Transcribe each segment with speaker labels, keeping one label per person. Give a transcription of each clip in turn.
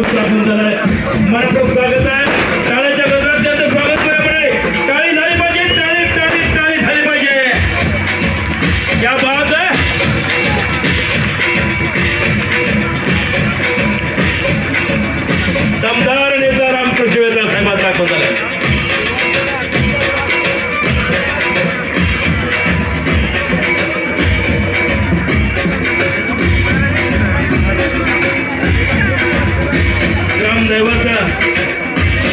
Speaker 1: स्थापन झालाय. मनपूर्वक स्वागत आहे. टाळ्याच्या गजरात त्यांचं स्वागत करायला टाळी झाली पाहिजे. टाळी टाळी टाळी झाली पाहिजे. क्या बात है. दमदार नेता रामकृष्ण वेताळ साहेबांचा दाखल झालाय.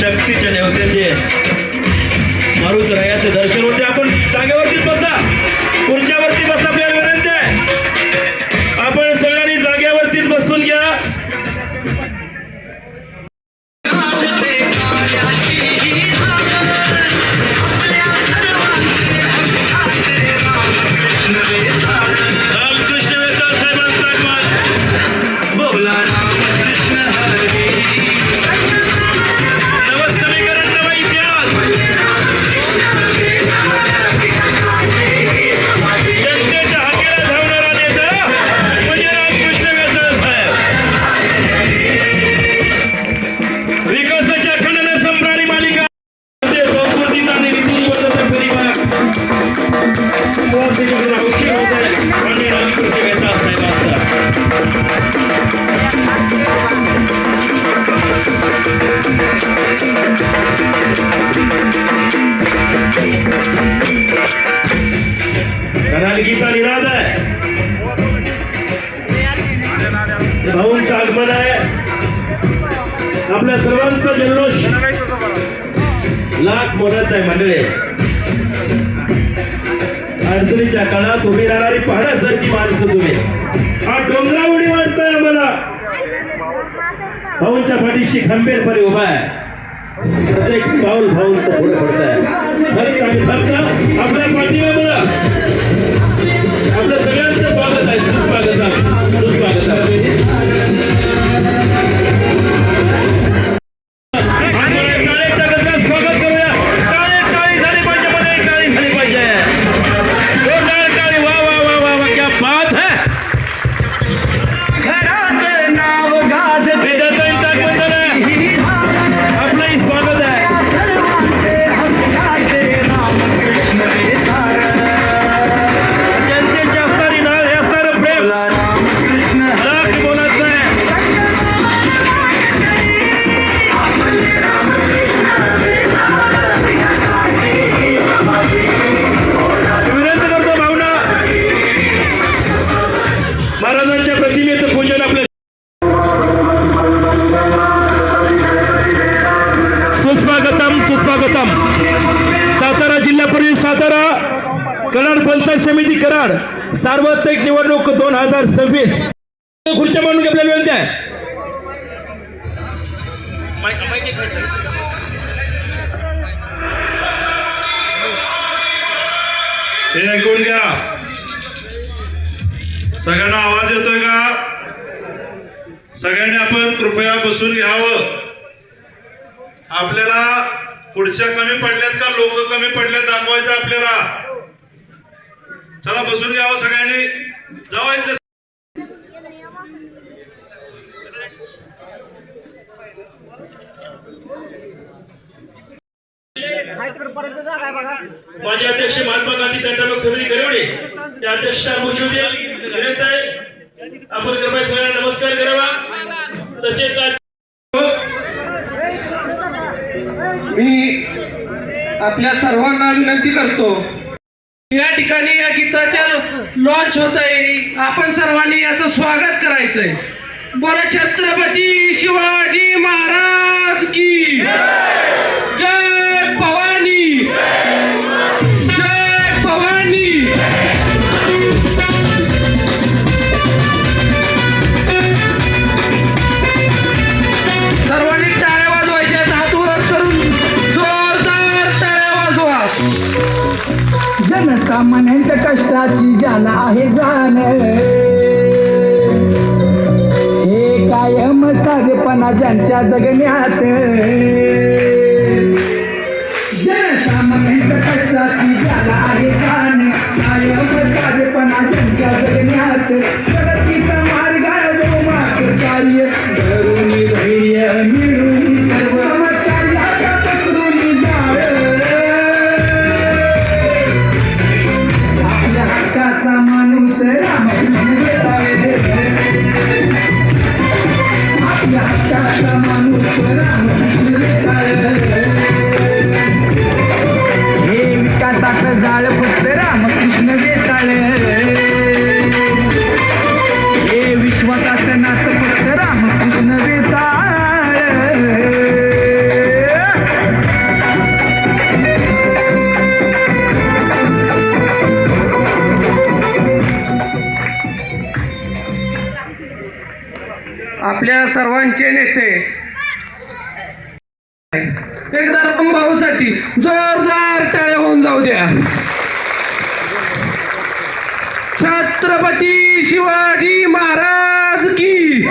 Speaker 1: शक्तीच्या नेवत्याचे मारुत रायाचे दर्शन होते. आपण जागेवरतीच बसा. खुर्च्यावरती बसा. आपल्याला विनंती आहे आपण सगळ्यांनी जागेवरतीच बसून घ्या. रामकृष्ण वेताळ साहेबांचा आगमन. बोला गीता निराद आहे. भाऊंचं आगमन आहे. आपल्या सर्वांचा जल्लोष लाख मोलाचा आहे. मंडळी अडचणीच्या काळात उभी राहणारी पहाडासारखी माणसं तुम्ही. हा डोंगरा उडी वाटताय आम्हाला. भाऊंच्या पाठीशी खंबीरपणे उभा आहे. प्रत्येक पाऊल भाऊंचं पुढे पडत आहे. आपल्या पाठीवर आपलं सगळ्यांचं स्वागत आहे. सुस्वागत आहे. सुस्वागत आहे. स्वागत करूया. टाळी टाळी झाली पाहिजे. मध्ये टाळी झाली पाहिजे. टाळी. वा वा वा वा वा. क्या बात है. घरात नाव गाज विद्यार्थ्यांचा आगमन झालंय. आपलंही स्वागत आहे. महाराजांच्या प्रतिमेचं पूजन आपल्या सुस्वागतम सुस्वागतम. सातारा जिल्हा परिषद सातारा कराड पंचायत समिती कराड सार्वत्रिक निवडणूक 2026. खुर्च्या मांडून आपल्याला वेळ द्या.
Speaker 2: हे ऐकून घ्या. सगळ्यांना आवाज येतोय का. सगळ्यांनी आपण कृपया बसून घ्यावं. आपल्याला खुर्च्या कमी पडल्यात का लोक कमी पडल्यात दाखवायचं आपल्याला. चला बसून घ्यावं सगळ्यांनी. जावा इथले.
Speaker 1: माझे अध्यक्ष महात्मा गांधी तंटामुक्त समिती करवडे त्या अध्यक्ष विनंती आहे आपण कृपया सगळ्यांना नमस्कार करावा. तसेच
Speaker 3: मी आपल्या सर्वांना विनंती करतो. या ठिकाणी या गीताच्या लॉन्च होत आहे. आपण सर्वांनी याचं स्वागत करायचंय. बोला छत्रपती शिवाजी महाराज की जय. भवानी जय. भवानी. सर्वांनी टाळ्या वाजवायच्या. हात वर करून जोरदार टाळ्या वाजवा.
Speaker 4: जनसामान्यांच्या कष्टाची ज्याला आहे जाण, हे कायम साधेपणा ज्यांच्या जगण्यात. जनसामान्यांच्या कष्टाची ज्याला आहे जाण, कायम साधेपणा ज्यांच्या जगण्यात. प्रगतीचा मार्ग जो मार्ग कार्य धरून धैर्य माणूस रामकृष्ण वेताळे आपल्या हक्काचा माणूस रामकृष्ण वेताळे हे विकासाचं जाळ फक्त रामकृष्ण वेताळे हे विश्वासाचं नातं फक्त रामकृष्ण वेताळे
Speaker 3: आपल्या सर्वांचे नेते एकदा भाऊसाठी जोरदार टाळ्या होऊन जाऊ द्या. छत्रपती शिवाजी महाराज की